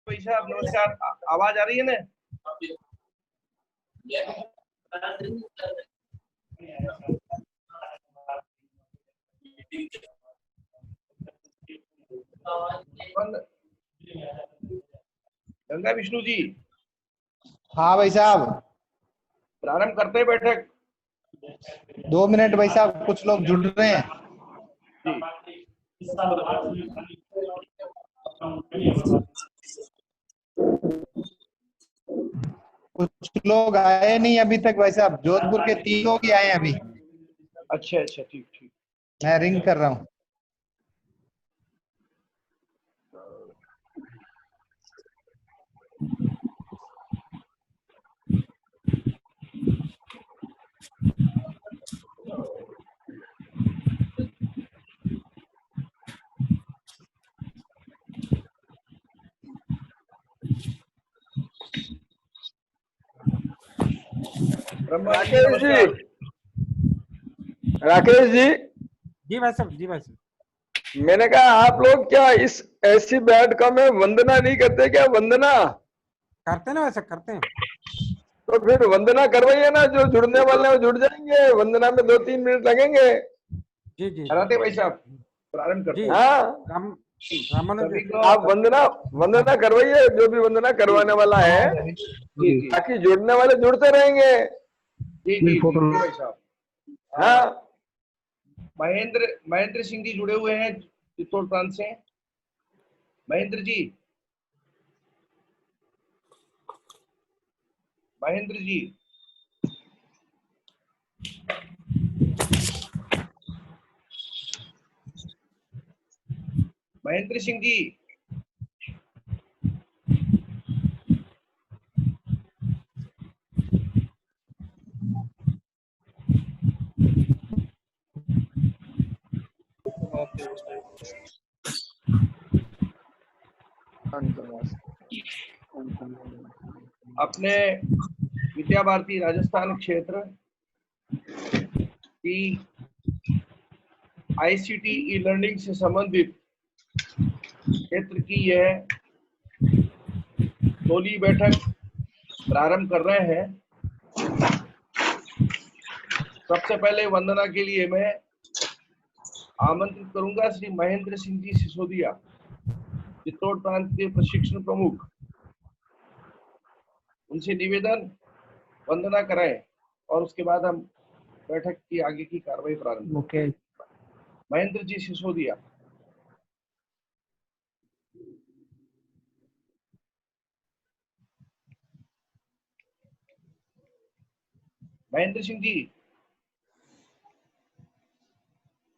भाई साहब नमस्कार, आवाज आ रही है ना? गंगा विष्णु जी, हाँ भाई साहब, प्रारंभ करते हैं बैठक। 2 मिनट भाई साहब, कुछ लोग जुड़ रहे हैं। कुछ लोग आए नहीं अभी तक भाई साहब, जोधपुर के 3 लोग ही आए हैं अभी। अच्छा अच्छा, ठीक ठीक। मैं रिंग कर रहा हूँ। ब्रह्मा जी राकेश जी, नमस्कार। राकेश जी, जी भाई साहब, जी भाई साहब। मैंने कहा आप लोग क्या इस ऐसी बैठकों में वंदना नहीं करते क्या? वंदना करते हैं ना, वैसे करते हैं। तो फिर वंदना करवाइए ना, जो जुड़ने वाले हैं वो जुड़ जाएंगे। वंदना में 2-3 मिनट लगेंगे। जी जी कराते भाई साहब, प्रारंभ करते जी। हैं। हाँ, रामानुज सभी को आप वंदना वंदना करवाइए, जो भी वंदना करवाने वाला है, जी जी ताकि जुड़ने वाले जुड़ते रहेंगे। जी जी जी भाई साहब। हाँ, महेंद्र महेंद्र सिंह जी जुड़े हुए हैं चित्तौड़ प्रांत से। महेंद्र जी, महेंद्र जी, महेंद्र सिंह जी, अपने विद्या भारती राजस्थान क्षेत्र की आईसीटी ई लर्निंग से संबंधित क्षेत्र की यह 16वीं बैठक प्रारंभ कर रहे हैं। सबसे पहले वंदना के लिए मैं आमंत्रित करूंगा श्री महेंद्र सिंह जी सिसोदिया, चित्तौड़ प्रांत के प्रशिक्षण प्रमुख। उनसे निवेदन वंदना कराएं और उसके बाद हम बैठक की आगे की कार्रवाई प्रारंभ करें। महेंद्र जी सिसोदिया। महेंद्र सिंह जी,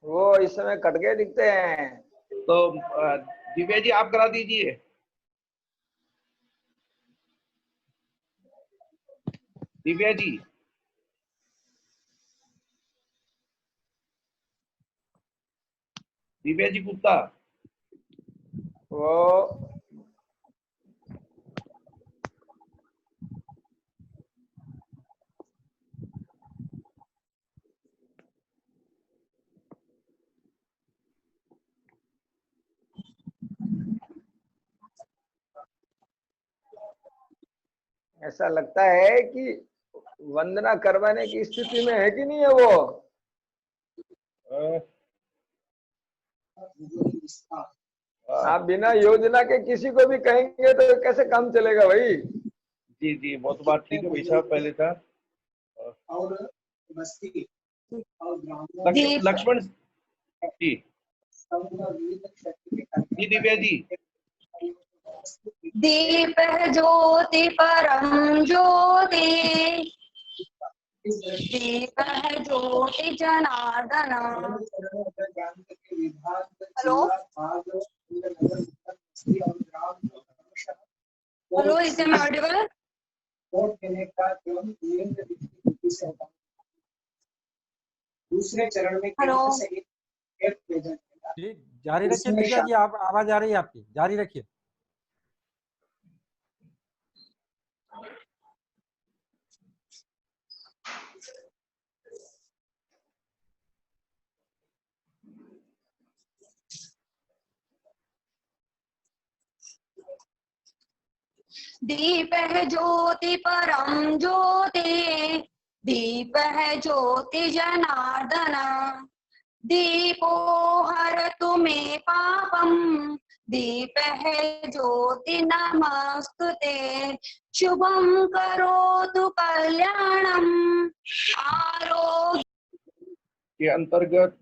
वो इस समय कट गए दिखते हैं। तो दिव्या जी आप करा दीजिए। दिव्या जी, दिव्या जी गुप्ता। वो ऐसा लगता है कि वंदना करवाने की स्थिति में है कि नहीं है वो? आप बिना योजना के किसी को भी कहेंगे तो कैसे काम चलेगा भाई? जी जी, बहुत बात ठीक है भाई साहब। पहले था लक्ष्मण जी। जी Divya ji, Deep Jyoti Param Jyoti, Deep Jyoti Janardan. Hello hello, is am audible? दूसरे चरण में हेलो, जी जारी रखिए दिव्या जी, आप आवाज आ रही है आपकी, जारी रखिए। दीप है ज्योति परम ज्योति, दीप है ज्योति जनार्दन, दीपो हरतु मे पापम, दीप है ज्योति नमस्तुते, शुभम करोतु कल्याणम आरोग्य के अंतर्गत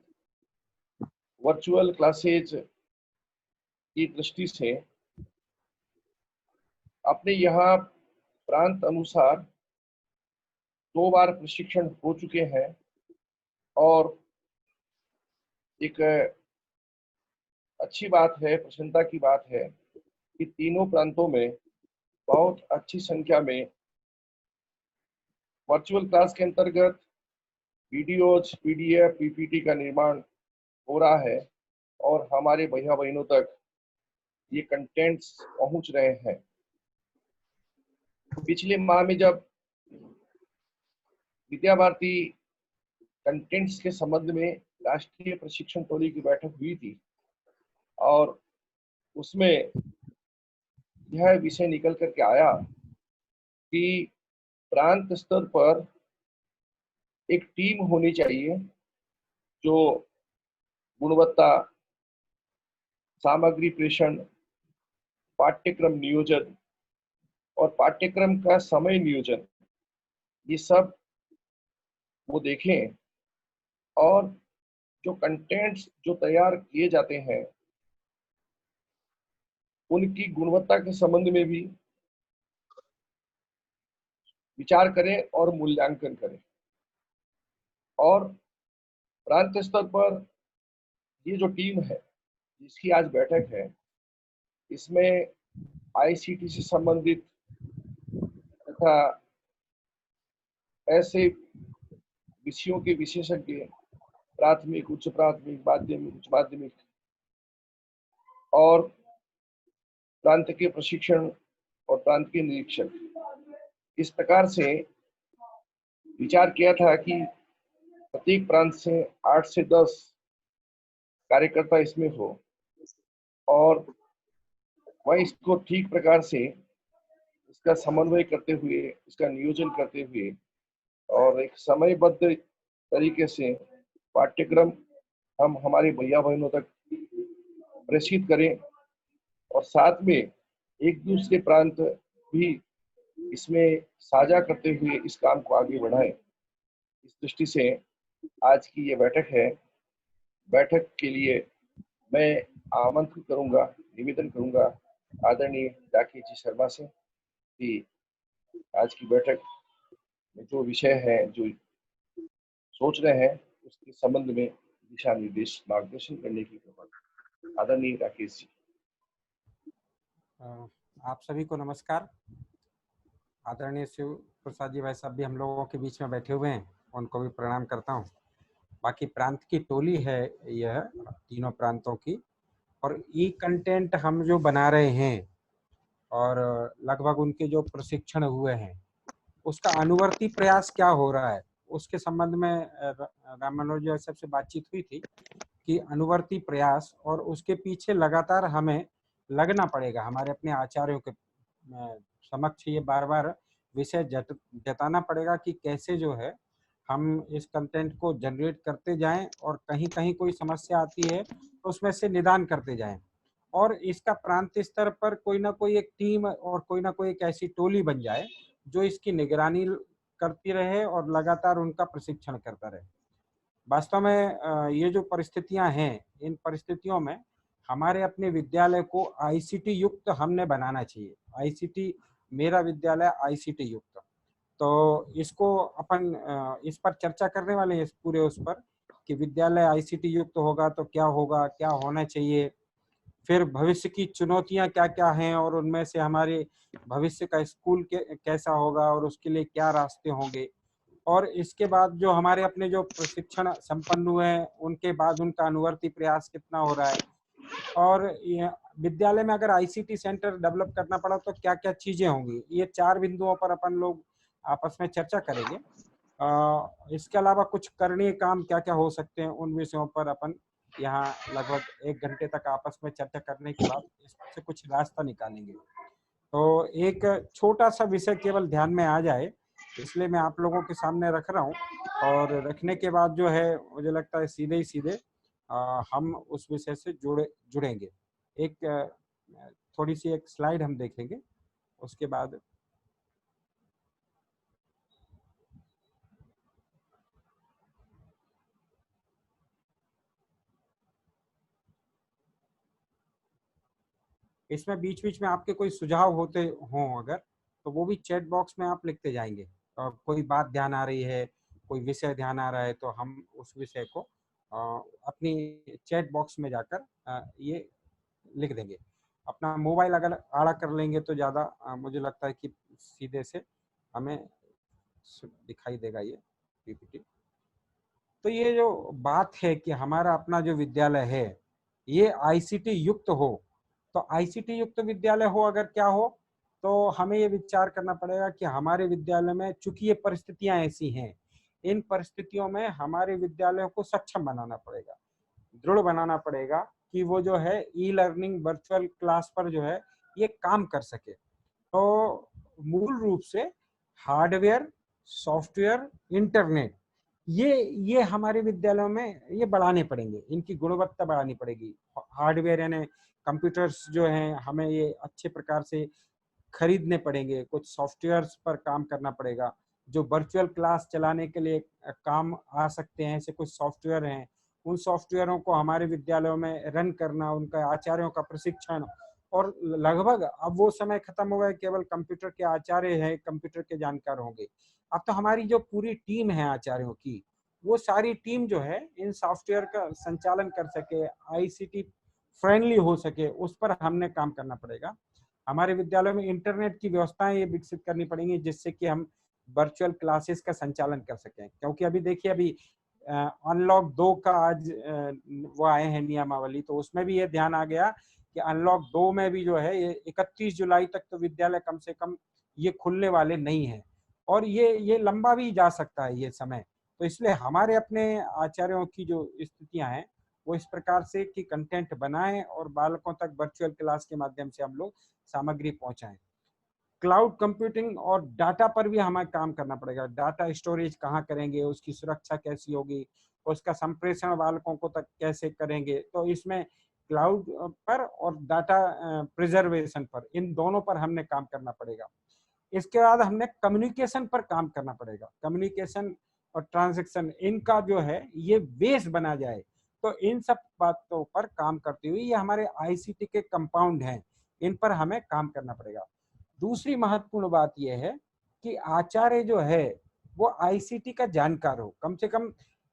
वर्चुअल क्लासेज की दृष्टि से अपने यहाँ प्रांत अनुसार 2 बार प्रशिक्षण हो चुके हैं और एक अच्छी बात है, प्रसन्नता की बात है कि तीनों प्रांतों में बहुत अच्छी संख्या में वर्चुअल क्लास के अंतर्गत वीडियोज, पीडीएफ, पीपीटी का निर्माण हो रहा है और हमारे भैया बहनों तक ये कंटेंट्स पहुंच रहे हैं। पिछले माह में जब विद्या भारती कंटेंट्स के संबंध में राष्ट्रीय प्रशिक्षण टोली की बैठक हुई थी और उसमें यह विषय निकल करके आया कि प्रांत स्तर पर एक टीम होनी चाहिए जो गुणवत्ता, सामग्री प्रेषण, पाठ्यक्रम नियोजन और पाठ्यक्रम का समय नियोजन, ये सब वो देखें और जो कंटेंट्स जो तैयार किए जाते हैं उनकी गुणवत्ता के संबंध में भी विचार करें और मूल्यांकन करें। और प्रांत स्तर पर ये जो टीम है जिसकी आज बैठक है, इसमें आईसीटी से संबंधित तथा ऐसे विषयों के विशेषज्ञ, प्राथमिक, उच्च प्राथमिक, माध्यमिक, उच्च माध्यमिक और प्रांत के प्रशिक्षण और प्रांत के निरीक्षक, इस प्रकार से विचार किया था कि प्रत्येक प्रांत से 8 से 10 कार्यकर्ता इसमें हो और वह इसको ठीक प्रकार से इसका समन्वय करते हुए, इसका नियोजन करते हुए और एक समयबद्ध तरीके से पाठ्यक्रम हम हमारे भैया बहनों तक प्रेषित करें और साथ में एक दूसरे प्रांत भी इसमें साझा करते हुए इस काम को आगे बढ़ाएं। इस दृष्टि से आज की ये बैठक है। बैठक के लिए मैं आमंत्रित करूंगा, निवेदन करूंगा आदरणीय राकेश जी शर्मा से कि आज की बैठक में जो विषय है, जो सोच रहे हैं, उसके संबंध में दिशा निर्देश, मार्गदर्शन करने की कृपा। आदरणीय राकेश जी। आप सभी को नमस्कार। आदरणीय शिव प्रसाद जी भाई साहब भी हम लोगों के बीच में बैठे हुए हैं, उनको भी प्रणाम करता हूँ। बाकी प्रांत की टोली है यह, तीनों प्रांतों की, और ये कंटेंट हम जो बना रहे हैं और लगभग उनके जो प्रशिक्षण हुए हैं उसका अनुवर्ती प्रयास क्या हो रहा है उसके संबंध में राम मनोहर जी सबसे बातचीत हुई थी कि अनुवर्ती प्रयास और उसके पीछे लगातार हमें लगना पड़ेगा। हमारे अपने आचार्यों के समक्ष ये बार बार विषय जताना पड़ेगा कि कैसे जो है हम इस कंटेंट को जनरेट करते जाएं और कहीं कहीं कोई समस्या आती है तो उसमें से निदान करते जाएं और इसका प्रांत स्तर पर कोई ना कोई एक टीम और कोई ना कोई एक ऐसी टोली बन जाए जो इसकी निगरानी करती रहे और लगातार उनका प्रशिक्षण करता रहे। वास्तव में ये जो परिस्थितियां हैं, इन परिस्थितियों में हमारे अपने विद्यालय को आईसीटी युक्त हमने बनाना चाहिए। आईसीटी, मेरा विद्यालय आईसीटी युक्त, तो इसको अपन इस पर चर्चा करने वाले हैं, इस पूरे उस पर कि विद्यालय आईसीटी युक्त होगा तो क्या होगा, क्या होना चाहिए, फिर भविष्य की चुनौतियां क्या क्या हैं और उनमें से हमारे भविष्य का स्कूल कैसा होगा और उसके लिए क्या रास्ते होंगे, और इसके बाद जो हमारे अपने जो प्रशिक्षण संपन्न हुए हैं उनके बाद उनका अनुवर्ती प्रयास कितना हो रहा है, और विद्यालय में अगर आईसीटी सेंटर डेवलप करना पड़ा तो क्या क्या चीजें होंगी। ये 4 बिंदुओं पर अपन लोग आपस में चर्चा करेंगे। इसके अलावा कुछ करणीय काम क्या क्या हो सकते हैं, उन विषयों पर अपन यहाँ लगभग 1 घंटे तक आपस में चर्चा करने के बाद इससे कुछ रास्ता निकालेंगे। तो एक छोटा सा विषय केवल ध्यान में आ जाए, इसलिए मैं आप लोगों के सामने रख रहा हूँ। और रखने के बाद जो है मुझे लगता है सीधे ही सीधे हम उस विषय से जुड़ेंगे। एक थोड़ी सी एक स्लाइड हम देखेंगे, उसके बाद इसमें बीच बीच में आपके कोई सुझाव होते हों अगर, तो वो भी चैट बॉक्स में आप लिखते जाएंगे। और कोई बात ध्यान आ रही है, कोई विषय ध्यान आ रहा है, तो हम उस विषय को अपनी चैट बॉक्स में जाकर ये लिख देंगे। अपना मोबाइल अगर आड़ा कर लेंगे तो ज़्यादा मुझे लगता है कि सीधे से हमें दिखाई देगा ये पीपीटी। तो ये जो बात है कि हमारा अपना जो विद्यालय है ये आईसीटी युक्त हो, तो आईसीटी युक्त विद्यालय हो अगर क्या हो, तो हमें ये विचार करना पड़ेगा कि हमारे विद्यालय में चूंकि ये परिस्थितियां ऐसी हैं, इन परिस्थितियों में हमारे विद्यालयों को सक्षम बनाना पड़ेगा, दृढ़ बनाना पड़ेगा कि वो जो है ई लर्निंग वर्चुअल क्लास पर जो है ये काम कर सके। तो मूल रूप से हार्डवेयर, सॉफ्टवेयर, इंटरनेट ये हमारे विद्यालयों में ये बढ़ाने पड़ेंगे, इनकी गुणवत्ता बढ़ानी पड़ेगी। हार्डवेयर यानी कंप्यूटर्स जो हैं हमें ये अच्छे प्रकार से खरीदने पड़ेंगे, कुछ सॉफ्टवेयर्स पर काम करना पड़ेगा जो वर्चुअल क्लास चलाने के लिए काम आ सकते हैं। ऐसे कुछ सॉफ्टवेयर हैं, उन सॉफ्टवेयरों को हमारे विद्यालयों में रन करना, उनका आचार्यों का प्रशिक्षण। और लगभग अब वो समय खत्म हो गया केवल कंप्यूटर के आचार्य हैं, कंप्यूटर के जानकार होंगे। अब तो हमारी जो पूरी टीम है आचार्यों की, वो सारी टीम जो है इन सॉफ्टवेयर का संचालन कर सके, आईसीटी फ्रेंडली हो सके, उस पर हमने काम करना पड़ेगा। हमारे विद्यालयों में इंटरनेट की व्यवस्थाएं ये विकसित करनी पड़ेंगी जिससे कि हम वर्चुअल क्लासेस का संचालन कर सकें। क्योंकि अभी देखिए अभी अनलॉक 2 का आज वो आए हैं नियमावली, तो उसमें भी ये ध्यान आ गया कि अनलॉक 2 में भी जो है ये 31 जुलाई तक तो विद्यालय कम से कम ये खुलने वाले नहीं है, और ये लंबा भी जा सकता है ये समय। तो इसलिए हमारे अपने आचार्यों की जो स्थितियां हैं वो इस प्रकार से कि कंटेंट बनाएं और बालकों तक वर्चुअल क्लास के माध्यम से हम लोग सामग्री पहुंचाएं। क्लाउड कंप्यूटिंग और डाटा पर भी हमें काम करना पड़ेगा। डाटा स्टोरेज कहाँ करेंगे, उसकी सुरक्षा कैसी होगी, उसका संप्रेषण बालकों को तक कैसे करेंगे, तो इसमें क्लाउड पर और डाटा प्रिजर्वेशन पर, इन दोनों पर हमने काम करना पड़ेगा। इसके बाद हमने कम्युनिकेशन पर काम करना पड़ेगा। कम्युनिकेशन और ट्रांजैक्शन इनका जो है ये बेस बना जाए, तो इन सब बातों पर काम करते हुए ये हमारे आईसीटी के कंपाउंड हैं, इन पर हमें काम करना पड़ेगा। दूसरी महत्वपूर्ण बात यह है कि आचार्य जो है वो आईसीटी का जानकार हो। कम से कम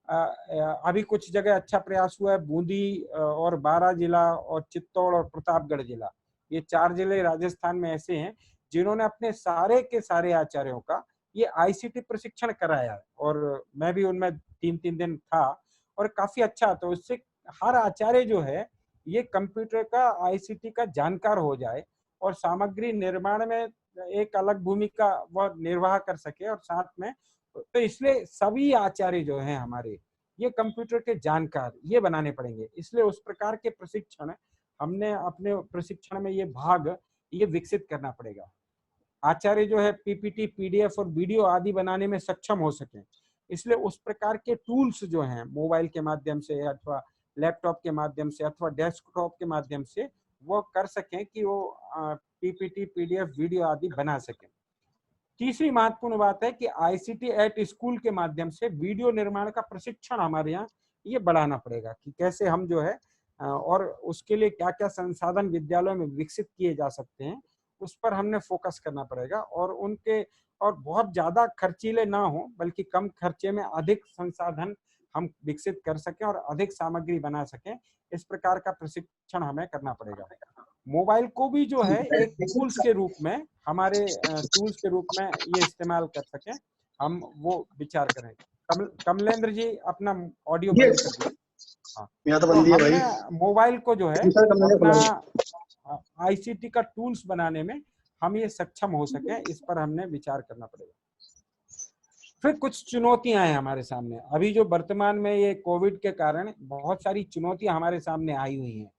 अभी कुछ जगह अच्छा प्रयास हुआ है, बूंदी और बारां जिला और चित्तौड़ और प्रतापगढ़ जिला, ये 4 जिले राजस्थान में ऐसे हैं जिन्होंने अपने सारे के सारे आचार्यों का ये आईसीटी प्रशिक्षण कराया है। और मैं भी उनमें 3-3 दिन था और काफी अच्छा। तो इससे हर आचार्य जो है ये कंप्यूटर का, आईसीटी का जानकार हो जाए और सामग्री निर्माण में एक अलग भूमिका वह निर्वाह कर सके। और साथ में तो इसलिए सभी आचार्य जो हैं हमारे ये कंप्यूटर के जानकार ये बनाने पड़ेंगे। इसलिए उस प्रकार के प्रशिक्षण हमने अपने प्रशिक्षण में ये भाग ये विकसित करना पड़ेगा। आचार्य जो है पीपीटी, पीडीएफ और वीडियो आदि बनाने में सक्षम हो सके, इसलिए उस प्रकार के टूल्स जो हैं मोबाइल के माध्यम से अथवा लैपटॉप के माध्यम से अथवा डेस्कटॉप के माध्यम से वो कर सकें कि वो पीपीटी, पीडीएफ, वीडियो आदि बना सकें। तीसरी महत्वपूर्ण बात है कि आईसीटी एट स्कूल के माध्यम से वीडियो निर्माण का प्रशिक्षण हमारे यहाँ ये बढ़ाना पड़ेगा कि कैसे हम जो है और उसके लिए क्या क्या संसाधन विद्यालयों में विकसित किए जा सकते हैं, उस पर हमने फोकस करना पड़ेगा। और उनके और बहुत ज्यादा खर्चीले ना हो बल्कि कम खर्चे में अधिक संसाधन हम विकसित कर सकें और अधिक सामग्री बना सकें, इस प्रकार का प्रशिक्षण हमें करना पड़ेगा। मोबाइल को भी जो है एक टूल्स के रूप में, हमारे टूल्स के रूप में ये इस्तेमाल कर सकें, हम वो विचार करें। कमलेंद्र जी अपना ऑडियो बंद कर दीजिए। हाँ, तो हमने मोबाइल को जो है अपना आईसीटी का टूल्स बनाने में हम ये सक्षम हो सके, इस पर हमने विचार करना पड़ेगा। फिर कुछ चुनौतियां हैं हमारे सामने। अभी जो वर्तमान में ये कोविड के कारण बहुत सारी चुनौतियां हमारे सामने आई हुई हैं,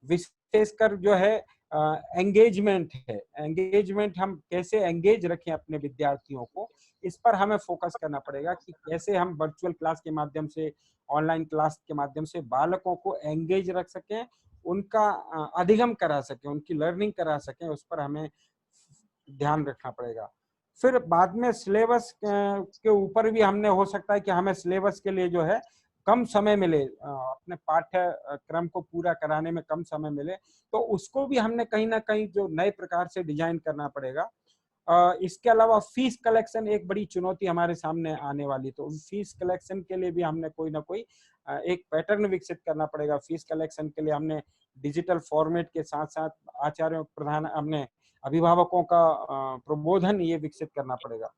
विशेषकर जो है एंगेजमेंट है। एंगेजमेंट, हम कैसे एंगेज रखें अपने विद्यार्थियों को, इस पर हमें फोकस करना पड़ेगा कि कैसे हम वर्चुअल क्लास के माध्यम से, ऑनलाइन क्लास के माध्यम से बालकों को एंगेज रख सकें, उनका अधिगम करा सकें, उनकी लर्निंग करा सकें, उस पर हमें ध्यान रखना पड़ेगा। फिर बाद में सिलेबस के ऊपर भी हमने, हो सकता है कि हमें सिलेबस के लिए जो है कम समय मिले, अपने पाठ्यक्रम को पूरा कराने में कम समय मिले, तो उसको भी हमने कहीं ना कहीं जो नए प्रकार से डिजाइन करना पड़ेगा। इसके अलावा फीस कलेक्शन एक बड़ी चुनौती हमारे सामने आने वाली, तो फीस कलेक्शन के लिए भी हमने कोई ना कोई एक पैटर्न विकसित करना पड़ेगा। फीस कलेक्शन के लिए हमने डिजिटल फॉर्मेट के साथ साथ आचार्यों, प्रधान, हमने अभिभावकों का प्रबोधन ये विकसित करना पड़ेगा।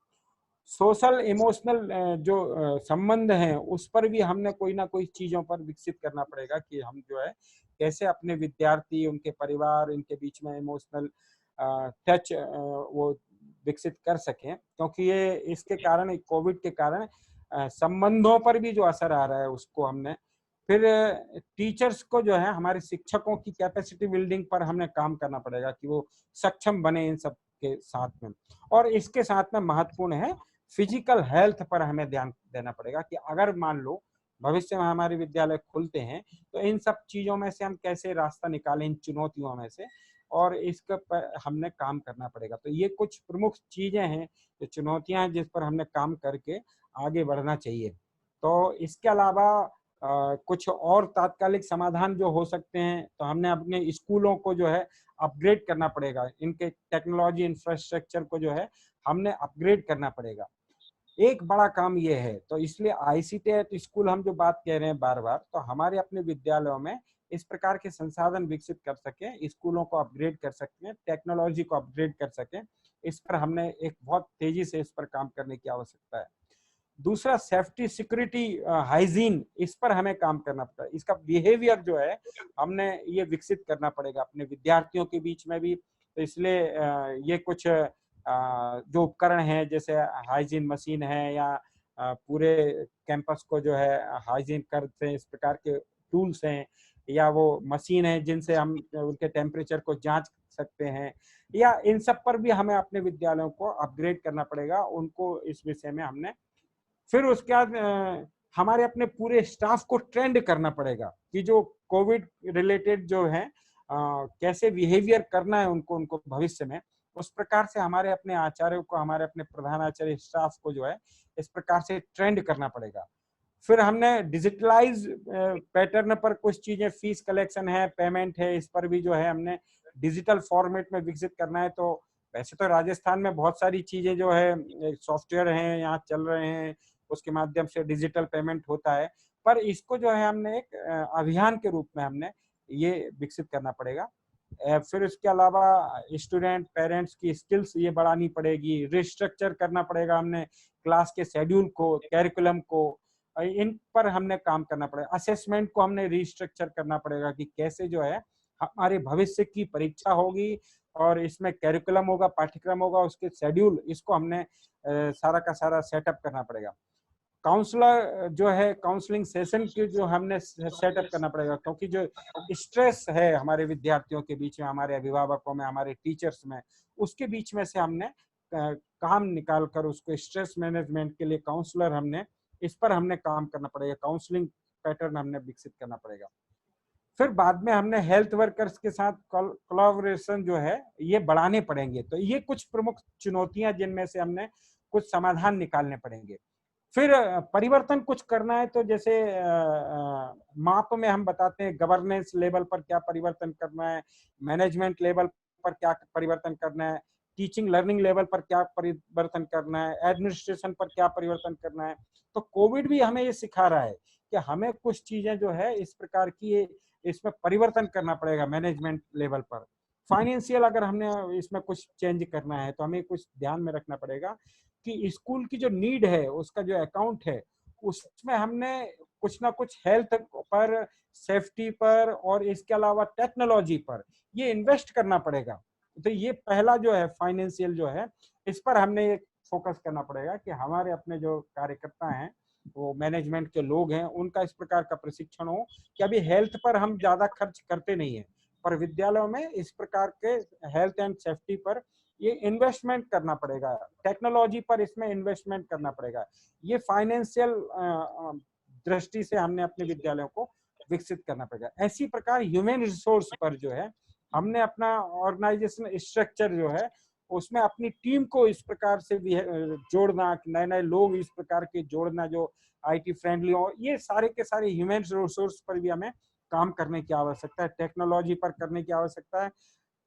सोशल इमोशनल जो संबंध हैं, उस पर भी हमने कोई ना कोई चीजों पर विकसित करना पड़ेगा कि हम जो है कैसे अपने विद्यार्थी, उनके परिवार, इनके बीच में इमोशनल टच वो विकसित कर सकें, क्योंकि ये इसके कारण, कोविड के कारण संबंधों पर भी जो असर आ रहा है उसको हमने, फिर टीचर्स को जो है, हमारे शिक्षकों की कैपेसिटी बिल्डिंग पर हमने काम करना पड़ेगा कि वो सक्षम बने इन सब के साथ में। और इसके साथ में महत्वपूर्ण है फिजिकल हेल्थ पर हमें ध्यान देना पड़ेगा कि अगर मान लो भविष्य में हमारे विद्यालय खुलते हैं तो इन सब चीजों में से हम कैसे रास्ता निकालें, इन चुनौतियों में से, और इसके पर हमने काम करना पड़ेगा। तो ये कुछ प्रमुख चीजें हैं, जो चुनौतियां हैं, जिस पर हमने काम करके आगे बढ़ना चाहिए। तो इसके अलावा कुछ और तात्कालिक समाधान जो हो सकते हैं, तो हमने अपने स्कूलों को जो है अपग्रेड करना पड़ेगा, इनके टेक्नोलॉजी इंफ्रास्ट्रक्चर को जो है हमने अपग्रेड करना पड़ेगा। एक बड़ा काम ये है, तो इसलिए आईसीटी एट स्कूल हम जो बात कह रहे हैं बार बार, तो हमारे अपने विद्यालयों में इस प्रकार के संसाधन विकसित कर सकें, स्कूलों को अपग्रेड कर सकते हैं, टेक्नोलॉजी को अपग्रेड कर सकें, इस पर हमने एक बहुत तेजी से इस पर काम करने की आवश्यकता है। दूसरा, सेफ्टी, सिक्योरिटी, हाइजीन, इस पर हमें काम करना पड़ता है। इसका बिहेवियर जो है हमने ये विकसित करना पड़ेगा अपने विद्यार्थियों के बीच में भी। तो इसलिए ये कुछ जो उपकरण हैं, जैसे हाइजीन मशीन है, या पूरे कैंपस को जो है हाइजीन करते हैं, इस प्रकार के टूल्स हैं, या वो मशीन है जिनसे हम उनके टेम्परेचर को जांच सकते हैं, या इन सब पर भी हमें अपने विद्यालयों को अपग्रेड करना पड़ेगा, उनको इस विषय में हमने। फिर उसके बाद हमारे अपने पूरे स्टाफ को ट्रेंड करना पड़ेगा कि जो कोविड रिलेटेड जो है कैसे बिहेवियर करना है उनको, उनको भविष्य में, उस प्रकार से हमारे अपने आचार्यों को, हमारे अपने प्रधान आचार्य स्टाफ को जो है इस प्रकार से ट्रेंड करना पड़ेगा। फिर हमने डिजिटलाइज पैटर्न पर कुछ चीजें, फीस कलेक्शन है, पेमेंट है, इस पर भी जो है हमने डिजिटल फॉर्मेट में विकसित करना है। तो वैसे तो राजस्थान में बहुत सारी चीजें जो है सॉफ्टवेयर हैं यहाँ चल रहे हैं, उसके माध्यम से डिजिटल पेमेंट होता है, पर इसको जो है हमने एक अभियान के रूप में हमने ये विकसित करना पड़ेगा। फिर इसके अलावा स्टूडेंट, पेरेंट्स की स्किल्स ये बढ़ानी पड़ेगी, रिस्ट्रक्चर करना पड़ेगा हमने क्लास के शेड्यूल को, कैरिकुलम को, इन पर हमने काम करना पड़ेगा। असेसमेंट को हमने रिस्ट्रक्चर करना पड़ेगा कि कैसे जो है हमारे भविष्य की परीक्षा होगी और इसमें कैरिकुलम होगा, पाठ्यक्रम होगा, उसके शेड्यूल, इसको हमने सारा का सारा सेटअप करना पड़ेगा। काउंसलर जो है, काउंसलिंग सेशन की जो हमने सेटअप करना पड़ेगा, क्योंकि जो स्ट्रेस है हमारे विद्यार्थियों के बीच में, हमारे अभिभावकों में, हमारे टीचर्स में, उसके बीच में से हमने काम निकाल कर उसको स्ट्रेस मैनेजमेंट के लिए काउंसलर, हमने इस पर हमने काम करना पड़ेगा, काउंसलिंग पैटर्न हमने विकसित करना पड़ेगा। फिर बाद में हमने हेल्थ वर्कर्स के साथ कोलैबोरेशन जो है ये बढ़ाने पड़ेंगे। तो ये कुछ प्रमुख चुनौतियां जिनमें से हमने कुछ समाधान निकालने पड़ेंगे। फिर परिवर्तन कुछ करना है, तो जैसे माप में हम बताते हैं गवर्नेंस लेवल पर क्या परिवर्तन करना है, मैनेजमेंट लेवल पर क्या परिवर्तन करना है, टीचिंग लर्निंग लेवल पर क्या परिवर्तन करना है, एडमिनिस्ट्रेशन पर क्या परिवर्तन करना है। तो कोविड भी हमें ये सिखा रहा है कि हमें कुछ चीजें जो है इस प्रकार की, इसमें परिवर्तन करना पड़ेगा मैनेजमेंट लेवल पर। फाइनेंशियल अगर हमने इसमें कुछ चेंज करना है तो हमें कुछ ध्यान में रखना पड़ेगा कि स्कूल की जो नीड है, उसका जो अकाउंट है, उसमें हमने कुछ ना कुछ हेल्थ पर, सेफ्टी पर, और इसके अलावा टेक्नोलॉजी पर ये इन्वेस्ट करना पड़ेगा। तो ये पहला जो है फाइनेंशियल जो है, इस पर हमने फोकस करना पड़ेगा कि हमारे अपने जो कार्यकर्ता हैं, वो मैनेजमेंट के लोग हैं, उनका इस प्रकार का प्रशिक्षण हो कि अभी हेल्थ पर हम ज्यादा खर्च करते नहीं है, पर विद्यालयों में इस प्रकार के हेल्थ एंड सेफ्टी पर ये इन्वेस्टमेंट करना पड़ेगा, टेक्नोलॉजी पर इसमें इन्वेस्टमेंट करना पड़ेगा। ये फाइनेंशियल दृष्टि से हमने अपने विद्यालयों को विकसित करना पड़ेगा। ऐसी प्रकार ह्यूमन रिसोर्स पर जो है हमने अपना ऑर्गेनाइजेशन स्ट्रक्चर जो है उसमें अपनी टीम को इस प्रकार से भी जोड़ना, नए नए लोग इस प्रकार के जोड़ना जो आईटी फ्रेंडली हो, ये सारे के सारे ह्यूमन रिसोर्स पर भी हमें काम करने की आवश्यकता है, टेक्नोलॉजी पर करने की आवश्यकता है,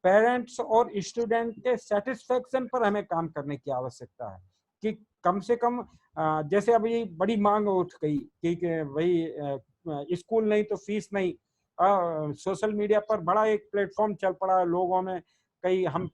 पेरेंट्स और स्टूडेंट के सेटिस्फेक्शन पर हमें काम करने की आवश्यकता है कि कम से कम जैसे अभी बड़ी मांग उठ गई कि भाई स्कूल नहीं तो फीस नहीं, सोशल मीडिया पर बड़ा एक प्लेटफॉर्म चल पड़ा लोगों में, कई हम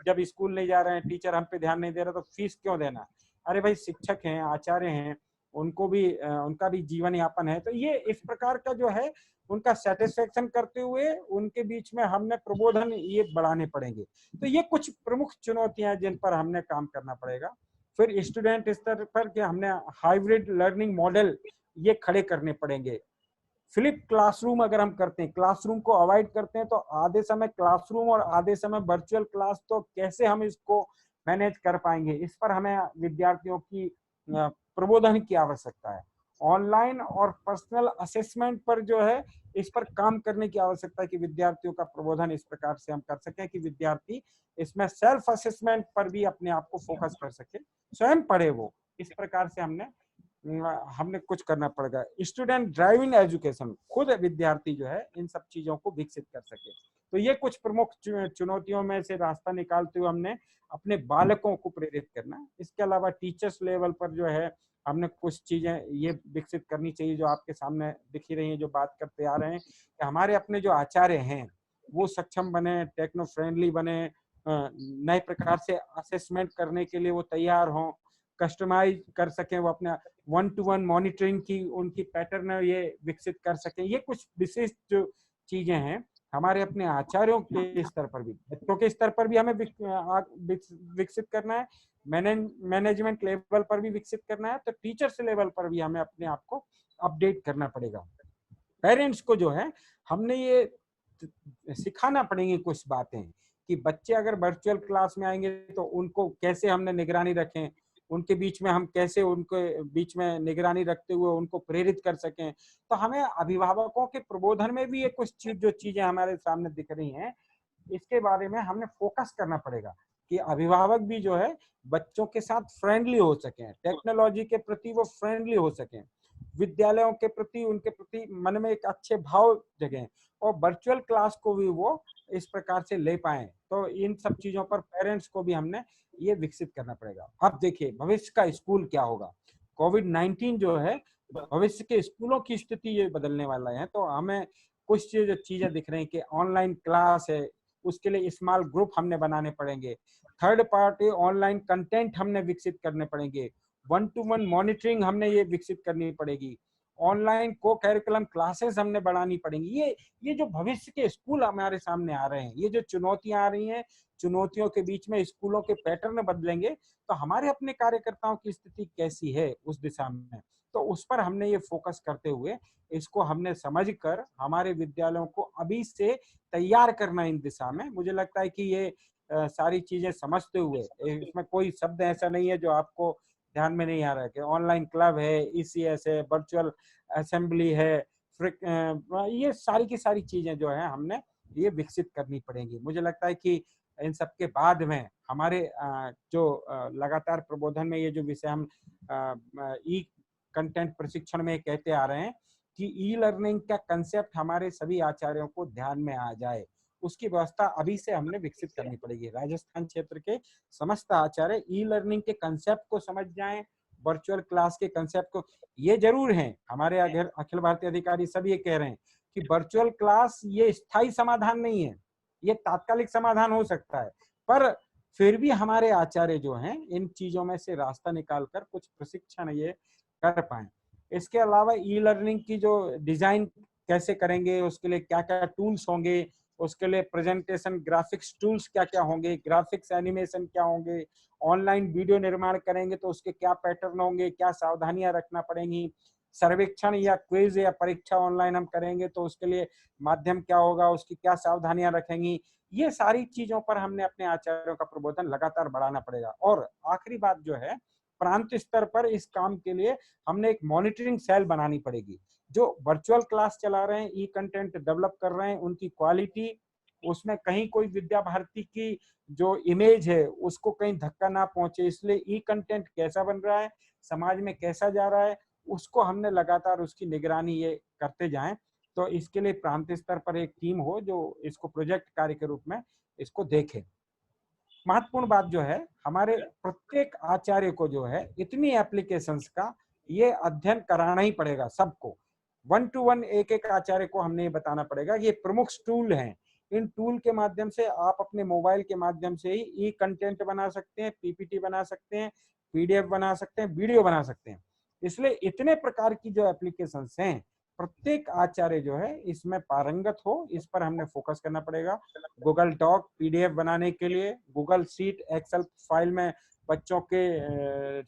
जब स्कूल नहीं जा रहे हैं, टीचर हम पे ध्यान नहीं दे रहा तो फीस क्यों देना। अरे भाई शिक्षक हैं, आचार्य हैं, उनको भी उनका भी जीवन यापन है, तो ये इस प्रकार का जो है उनका सेटिस्फेक्शन करते हुए उनके बीच में हमने प्रबोधन ये बढ़ाने पड़ेंगे। तो ये कुछ प्रमुख चुनौतियां जिन पर हमने काम करना पड़ेगा। फिर स्टूडेंट स्तर पर कि हमने हाइब्रिड लर्निंग मॉडल ये खड़े करने पड़ेंगे। फ्लिप क्लासरूम अगर हम करते हैं, क्लासरूम को अवॉइड करते हैं, तो आधे समय क्लासरूम और आधे समय वर्चुअल क्लास, तो कैसे हम इसको मैनेज कर पाएंगे, इस पर हमें विद्यार्थियों की प्रबोधन की आवश्यकता है। ऑनलाइन और पर्सनल असेसमेंट पर जो है इस पर काम करने की आवश्यकता है कि विद्यार्थियों का प्रबोधन इस प्रकार से हम कर सकें कि विद्यार्थी इसमें सेल्फ असेसमेंट पर भी अपने आप को फोकस कर सके, स्वयं पढ़े वो। इस प्रकार से हमने कुछ करना पड़ेगा। स्टूडेंट ड्राइविंग एजुकेशन, खुद विद्यार्थी जो है इन सब चीजों को विकसित कर सके। तो ये कुछ प्रमुख चुनौतियों में से रास्ता निकालते हुए हमने अपने बालकों को प्रेरित करना। इसके अलावा टीचर्स लेवल पर जो है हमने कुछ चीजें ये विकसित करनी चाहिए जो आपके सामने दिख ही रही हैं, जो बात करते आ रहे हैं कि हमारे अपने जो आचार्य हैं वो सक्षम बने, टेक्नो फ्रेंडली बने, नए प्रकार से असेसमेंट करने के लिए वो तैयार हों, कस्टमाइज कर सकें, वो अपना 1-to-1 मॉनिटरिंग की उनकी पैटर्न ये विकसित कर सकें। ये कुछ विशिष्ट जो चीजें हैं हमारे अपने आचार्यों के स्तर पर भी, बच्चों के स्तर पर भी हमें विकसित करना है, मैनेजमेंट लेवल पर भी विकसित करना है, तो टीचर्स लेवल पर भी हमें अपने आप को अपडेट करना पड़ेगा। पेरेंट्स को जो है हमने ये सिखाना पड़ेंगे कुछ बातें कि बच्चे अगर वर्चुअल क्लास में आएंगे तो उनको कैसे हमने निगरानी रखें, उनके बीच में हम कैसे उनके बीच में निगरानी रखते हुए उनको प्रेरित कर सकें। तो हमें अभिभावकों के प्रबोधन में भी ये कुछ जो चीजें हमारे सामने दिख रही हैं, इसके बारे में हमने फोकस करना पड़ेगा कि अभिभावक भी जो है बच्चों के साथ फ्रेंडली हो सकें, टेक्नोलॉजी के प्रति वो फ्रेंडली हो सकें, विद्यालयों के प्रति उनके प्रति मन में एक अच्छे भाव जगें और वर्चुअल क्लास को भी वो इस प्रकार से ले पाए। तो इन सब चीजों पर पेरेंट्स को भी हमने ये विकसित करना पड़ेगा। अब देखिए भविष्य का स्कूल क्या होगा। कोविड-19 जो है भविष्य के स्कूलों की स्थिति ये बदलने वाला है, तो हमें कुछ चीजें दिख रही हैं कि ऑनलाइन क्लास है, उसके लिए स्मॉल ग्रुप हमने बनाने पड़ेंगे, थर्ड पार्टी ऑनलाइन कंटेंट हमने विकसित करने पड़ेंगे, 1-to-1 मॉनिटरिंग हमने ये विकसित करनी पड़ेगी, ऑनलाइन को करिकुलम क्लासेस हमने बढ़ानी पड़ेंगी। ये जो भविष्य के स्कूल हमारे सामने आ रहे हैं, ये जो चुनौतियां आ रही हैं, चुनौतियों के बीच में स्कूलों के पैटर्न बदलेंगे, तो हमारे अपने कार्यकर्ताओं की स्थिति कैसी है उस दिशा में, तो उस पर हमने ये फोकस करते हुए इसको हमने समझकर हमारे विद्यालयों को अभी से तैयार करना इन दिशा में। मुझे लगता है कि ये सारी चीजें समझते हुए, इसमें कोई शब्द ऐसा नहीं है जो आपको ध्यान में नहीं आ रहा है कि ऑनलाइन क्लब है, ईसीएस है, वर्चुअल असेंबली है, ये सारी की सारी चीजें जो है हमने ये विकसित करनी पड़ेंगी। मुझे लगता है कि इन सब के बाद में हमारे जो लगातार प्रबोधन में ये जो विषय हम ई कंटेंट प्रशिक्षण में कहते आ रहे हैं कि ई लर्निंग का कंसेप्ट हमारे सभी आचार्यों को ध्यान में आ जाए, उसकी व्यवस्था अभी से हमने विकसित करनी पड़ेगी। राजस्थान क्षेत्र के समस्त आचार्य ई लर्निंग के कंसेप्ट को समझ जाएं, वर्चुअल क्लास के कंसेप्ट को। ये जरूर है, हमारे अखिल भारतीय अधिकारी सब ये कह रहे हैं कि वर्चुअल क्लास ये स्थायी समाधान नहीं है, ये तात्कालिक समाधान हो सकता है, पर फिर भी हमारे आचार्य जो हैं इन चीजों में से रास्ता निकालकर कुछ प्रशिक्षण ये कर पाए। इसके अलावा ई लर्निंग की जो डिजाइन कैसे करेंगे, उसके लिए क्या क्या टूल्स होंगे, उसके लिए प्रेजेंटेशन ग्राफिक्स टूल्स क्या क्या होंगे, ग्राफिक्स एनिमेशन क्या होंगे, ऑनलाइन वीडियो निर्माण करेंगे तो उसके क्या पैटर्न होंगे, क्या सावधानियां रखना पड़ेंगी, सर्वेक्षण या क्विज या परीक्षा ऑनलाइन हम करेंगे तो उसके लिए माध्यम क्या होगा, उसकी क्या सावधानियां रखेंगी, ये सारी चीजों पर हमने अपने आचार्यों का प्रबोधन लगातार बढ़ाना पड़ेगा। और आखिरी बात जो है, प्रांत स्तर पर इस काम के लिए हमने एक मॉनिटरिंग सेल बनानी पड़ेगी। जो वर्चुअल क्लास चला रहे हैं, ई कंटेंट डेवलप कर रहे हैं, उनकी क्वालिटी, उसमें कहीं कोई विद्या भारती की जो इमेज है उसको कहीं धक्का ना पहुंचे, इसलिए ई कंटेंट कैसा बन रहा है, समाज में कैसा जा रहा है, उसको हमने लगातार उसकी निगरानी ये करते जाएं। तो इसके लिए प्रांत स्तर पर एक टीम हो जो इसको प्रोजेक्ट कार्य के रूप में इसको देखे। महत्वपूर्ण बात जो है, हमारे प्रत्येक आचार्य को जो है इतनी एप्लीकेशंस का ये अध्ययन कराना ही पड़ेगा सबको। 1 to 1 एक एक आचार्य को हमने ये बताना पड़ेगा। ये प्रमुख टूल हैं, इन टूल के माध्यम से आप अपने मोबाइल के माध्यम से ही ई कंटेंट बना सकते हैं, पीपीटी बना सकते हैं, पीडीएफ बना सकते हैं, वीडियो बना सकते हैं। इसलिए इतने प्रकार की जो एप्लीकेशंस हैं, प्रत्येक आचार्य जो है इसमें पारंगत हो, इस पर हमने फोकस करना पड़ेगा। गूगल डॉक पीडीएफ बनाने के लिए, गूगल शीट एक्सेल फाइल में बच्चों के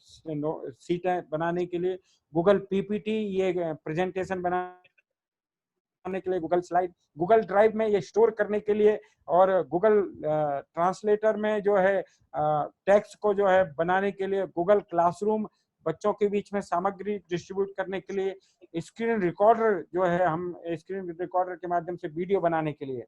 सीटें बनाने के लिए, गूगल पीपीटी ये प्रेजेंटेशन बनाने के लिए, गूगल स्लाइड, गूगल ड्राइव में ये स्टोर करने के लिए, और गूगल ट्रांसलेटर में जो है टेक्स्ट को जो है बनाने के लिए, गूगल क्लासरूम बच्चों के बीच में सामग्री डिस्ट्रीब्यूट करने के लिए, स्क्रीन रिकॉर्डर जो है हम स्क्रीन रिकॉर्डर के माध्यम से वीडियो बनाने के लिए,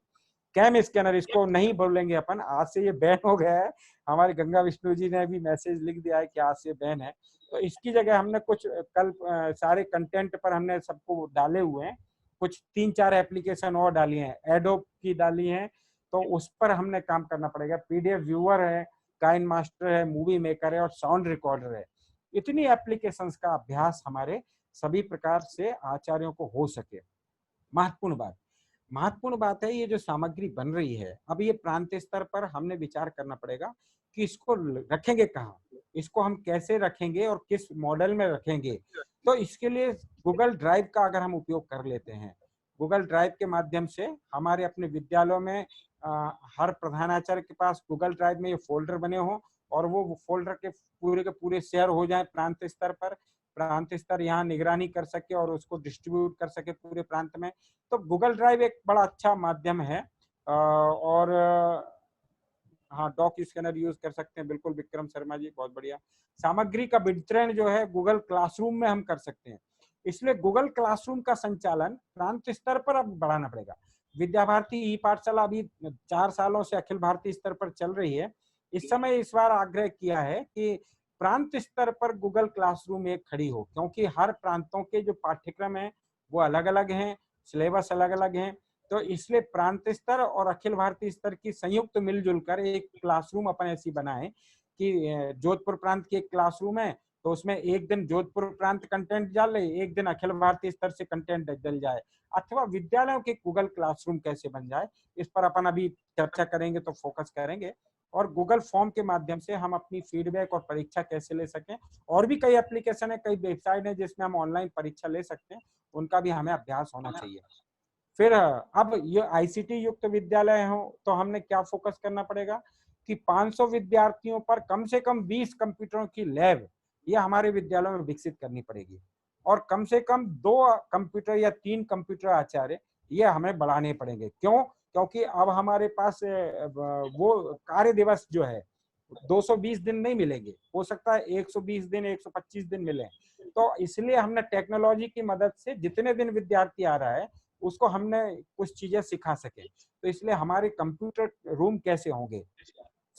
कैम स्कैनर इसको नहीं बोलेंगे अपन, आज से ये बैन हो गया है। हमारे गंगा विष्णु जी ने भी मैसेज लिख दिया है कि आज से बैन है। तो इसकी जगह हमने कुछ कल सारे कंटेंट पर हमने सबको डाले हुए हैं, कुछ 3-4 एप्लीकेशन और डाली हैं, एडोब की डाली हैं, तो उस पर हमने काम करना पड़ेगा। पीडीएफ व्यूअर है, काइन मास्टर है, मूवी मेकर है और साउंड रिकॉर्डर है। इतनी एप्लीकेशंस का अभ्यास हमारे सभी प्रकार से आचार्यों को हो सके। महत्वपूर्ण बात है ये जो सामग्री बन रही है, अब ये प्रांत स्तर पर हमने विचार करना पड़ेगा कि इसको रखेंगे कहाँ, इसको हम कैसे रखेंगे और किस मॉडल में रखेंगे। तो इसके लिए गूगल ड्राइव का अगर हम उपयोग कर लेते हैं, गूगल ड्राइव के माध्यम से हमारे अपने विद्यालयों में हर प्रधानाचार्य के पास गूगल ड्राइव में ये फोल्डर बने हों और वो फोल्डर के पूरे शेयर हो जाए प्रांत स्तर पर, प्रांत स्तर यहाँ निगरानी कर सके और उसको डिस्ट्रीब्यूट कर सके पूरे प्रांत में। तो गूगल ड्राइव एक बड़ा अच्छा माध्यम है। और हाँ, डॉक स्कैनर यूज कर सकते हैं, बिल्कुल विक्रम शर्मा जी, बहुत बढ़िया। सामग्री का वितरण जो है गूगल क्लासरूम में हम कर सकते हैं, इसलिए गूगल क्लासरूम का संचालन प्रांत स्तर पर अब बढ़ाना पड़ेगा। विद्या भारती ई पाठशाला अभी 4 सालों से अखिल भारतीय स्तर पर चल रही है। इस समय इस बार आग्रह किया है कि प्रांत स्तर पर गूगल क्लासरूम एक खड़ी हो, क्योंकि हर प्रांतों के जो पाठ्यक्रम है वो अलग अलग हैं, सिलेबस अलग अलग हैं। तो इसलिए प्रांत स्तर और अखिल भारतीय स्तर की संयुक्त मिलजुल कर एक क्लासरूम अपन ऐसी बनाए कि जोधपुर प्रांत की एक क्लासरूम है तो उसमें एक दिन जोधपुर प्रांत कंटेंट डाले, एक दिन अखिल भारतीय स्तर से कंटेंट डल जाए, अथवा विद्यालयों के गूगल क्लासरूम कैसे बन जाए, इस पर अपन अभी चर्चा करेंगे, तो फोकस करेंगे। और गूगल फॉर्म के माध्यम से हम अपनी फीडबैक और परीक्षा कैसे ले सकें, और भी कई एप्लीकेशन है, कई वेबसाइट है जिसमें हम ऑनलाइन परीक्षा ले सकते हैं, उनका भी हमें अभ्यास होना चाहिए। फिर अब ये आईसीटी युक्त विद्यालय हो तो हमने क्या फोकस करना पड़ेगा कि 500 विद्यार्थियों पर कम से कम 20 कंप्यूटरों की लैब ये हमारे विद्यालयों में विकसित करनी पड़ेगी, और कम से कम 2 कंप्यूटर या 3 कंप्यूटर आचार्य ये हमें बढ़ाने पड़ेंगे। क्यों? क्योंकि अब हमारे पास वो कार्य दिवस जो है 220 दिन नहीं मिलेंगे, हो सकता है 120 दिन 125 दिन मिले। तो इसलिए हमने टेक्नोलॉजी की मदद से जितने दिन विद्यार्थी आ रहा है उसको हमने कुछ चीजें सिखा सके, तो इसलिए हमारे कंप्यूटर रूम कैसे होंगे।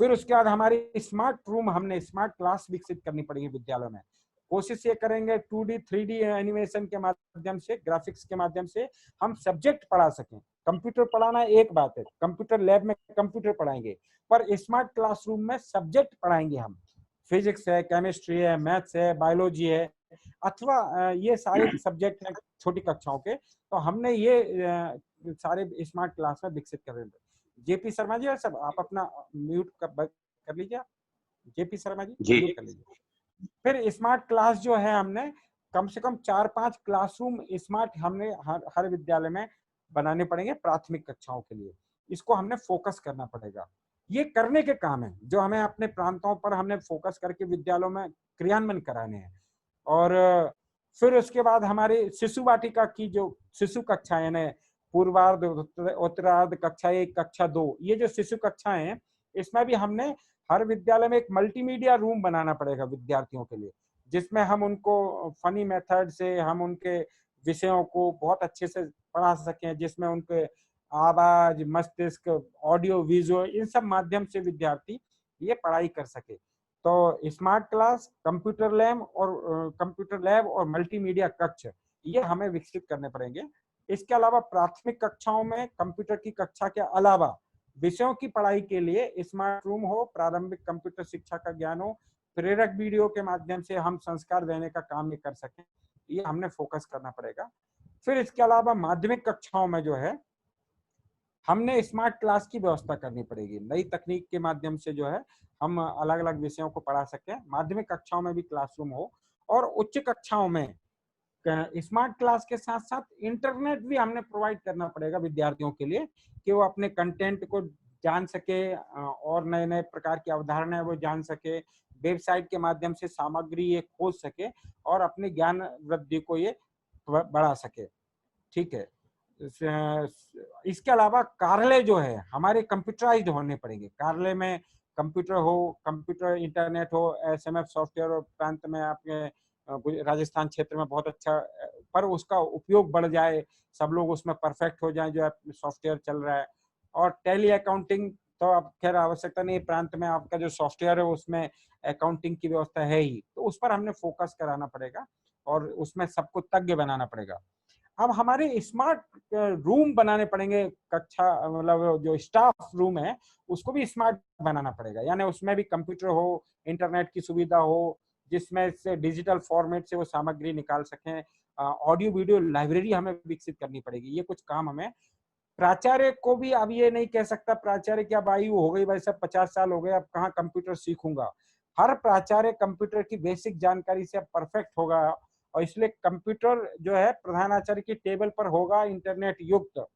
फिर उसके बाद हमारी स्मार्ट रूम, हमने स्मार्ट क्लास विकसित करनी पड़ेगी विद्यालयों में। कोशिश ये करेंगे 2D 3D एनिमेशन के माध्यम से, ग्राफिक्स के माध्यम से हम सब्जेक्ट पढ़ा सकें। कंप्यूटर पढ़ाना एक बात है, कंप्यूटर लैब में कंप्यूटर पढ़ाएंगे, पर स्मार्ट क्लासरूम में सब्जेक्ट पढ़ाएंगे हम। फिजिक्स है, केमिस्ट्री है, मैथ्स है, बायोलॉजी है, अथवा ये सारे सब्जेक्ट हैं छोटी कक्षाओं के, तो हमने ये सारे स्मार्ट क्लास में विकसित कर रहे हैं। जेपी शर्मा जी सब आप अपना म्यूट कर लीजिए, जेपी शर्मा जी म्यूट कर लीजिए। फिर स्मार्ट क्लास जो है हमने कम से कम 4-5 क्लासरूम स्मार्ट हमने हर विद्यालय में बनाने पड़ेंगे प्राथमिक कक्षाओं के लिए, इसको हमने फोकस करना पड़ेगा। ये करने के काम है जो हमें अपने प्रांतों पर हमने फोकस करके विद्यालयों में क्रियान्वयन कराने हैं। और फिर उसके बाद हमारे शिशु वाटिका की जो शिशु कक्षा यानी पूर्वार्ध, उत्तरार्ध, कक्षा 1, कक्षा 2, ये जो शिशु कक्षाएं हैं, इसमें भी हमने हर विद्यालय में एक मल्टीमीडिया रूम बनाना पड़ेगा विद्यार्थियों के लिए, जिसमें हम उनको फनी मेथड से हम उनके विषयों को बहुत अच्छे से पढ़ा सकें, जिसमें उनके आवाज, मस्तिष्क, ऑडियो, विजुअल, इन सब माध्यम से विद्यार्थी ये पढ़ाई कर सके। तो स्मार्ट क्लास, कंप्यूटर लैब और मल्टीमीडिया कक्ष ये हमें विकसित करने पड़ेंगे। इसके अलावा प्राथमिक कक्षाओं में कंप्यूटर की कक्षा के अलावा विषयों की पढ़ाई के लिए स्मार्ट रूम हो, प्रारंभिक कंप्यूटर शिक्षा का ज्ञान हो, प्रेरक वीडियो के माध्यम से हम संस्कार देने का काम ये कर सकें, ये हमने फोकस करना पड़ेगा। फिर इसके अलावा माध्यमिक कक्षाओं में जो है हमने स्मार्ट क्लास की व्यवस्था करनी पड़ेगी। नई तकनीक के माध्यम से जो है हम अलग अलग विषयों को पढ़ा सकें। माध्यमिक कक्षाओं में भी क्लासरूम हो और उच्च कक्षाओं में स्मार्ट क्लास के साथ साथ इंटरनेट भी हमने प्रोवाइड करना पड़ेगा विद्यार्थियों के लिए, कि वो अपने कंटेंट को जान सके और नए नए प्रकार की अवधारणाएं वो जान सके, वेबसाइट के माध्यम से सामग्री ये खोज सके और अपने ज्ञान वृद्धि को ये बढ़ा सके। ठीक है। इसके अलावा कार्यालय जो है हमारे कंप्यूटराइज्ड होने पड़ेंगे। कार्यालय में कंप्यूटर हो, कंप्यूटर इंटरनेट हो, एसएमएफ सॉफ्टवेयर और प्रांत में आपके राजस्थान क्षेत्र में बहुत अच्छा, पर उसका उपयोग बढ़ जाए, सब लोग उसमें परफेक्ट हो जाए जो सॉफ्टवेयर चल रहा है। और टेली अकाउंटिंग तो अब खैर आवश्यकता नहीं, प्रांत में आपका जो सॉफ्टवेयर है उसमें अकाउंटिंग की व्यवस्था है ही, तो उस पर हमने फोकस कराना पड़ेगा और उसमें सबको तज्ञ बनाना पड़ेगा। अब हमारे स्मार्ट रूम बनाने पड़ेंगे, कक्षा मतलब जो स्टाफ रूम है उसको भी स्मार्ट बनाना पड़ेगा, यानी उसमें भी कंप्यूटर हो, इंटरनेट की सुविधा हो, जिसमें से डिजिटल फॉर्मेट से वो सामग्री निकाल सकें। ऑडियो वीडियो लाइब्रेरी हमें विकसित करनी पड़ेगी। ये कुछ काम हमें, प्राचार्य को भी अब ये नहीं कह सकता प्राचार्य की अब आयु हो गई भाई साहब 50 साल हो गए, अब कहाँ कंप्यूटर सीखूंगा। हर प्राचार्य कंप्यूटर की बेसिक जानकारी से अब परफेक्ट होगा और इसलिए कंप्यूटर जो है प्रधानाचार्य की टेबल पर होगा इंटरनेट युक्त,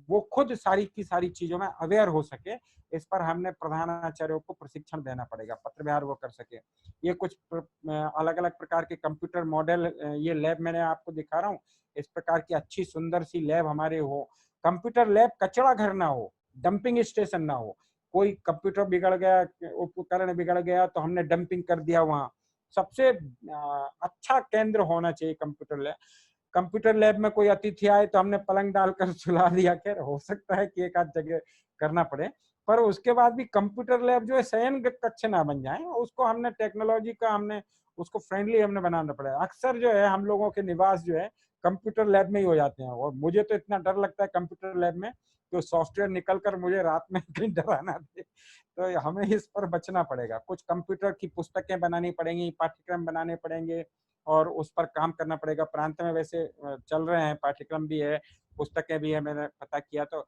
वो खुद सारी की सारी चीजों में अवेयर हो सके। इस पर हमने प्रधानाचार्यों को प्रशिक्षण देना पड़ेगा, पत्र व्यवहार वो कर सके। ये कुछ अलग अलग प्रकार के कंप्यूटर मॉडल, ये लैब मैंने आपको दिखा रहा हूँ, इस प्रकार की अच्छी सुंदर सी लैब हमारे हो। कंप्यूटर लैब कचरा घर ना हो, डंपिंग स्टेशन ना हो। कोई कंप्यूटर बिगड़ गया, उपकरण बिगड़ गया तो हमने डंपिंग कर दिया वहां। सबसे अच्छा केंद्र होना चाहिए कंप्यूटर लैब। कंप्यूटर लैब में कोई अतिथि आए तो हमने पलंग डालकर सुला दिया, खैर हो सकता है कि एक आध जगह करना पड़े, पर उसके बाद भी कंप्यूटर लैब जो है शयन कक्ष ना बन जाए, उसको हमने टेक्नोलॉजी का हमने उसको फ्रेंडली हमने बनाना पड़ेगा। अक्सर जो है हम लोगों के निवास जो है कंप्यूटर लैब में ही हो जाते हैं और मुझे तो इतना डर लगता है कंप्यूटर लैब में तो सॉफ्टवेयर निकल कर मुझे रात में कहीं डराना दे, तो हमें इस पर बचना पड़ेगा। कुछ कंप्यूटर की पुस्तकें बनानी पड़ेंगी, पाठ्यक्रम बनाने पड़ेंगे और उस पर काम करना पड़ेगा। प्रांत में वैसे चल रहे हैं, पाठ्यक्रम भी है, पुस्तकें भी है, मैंने पता किया, तो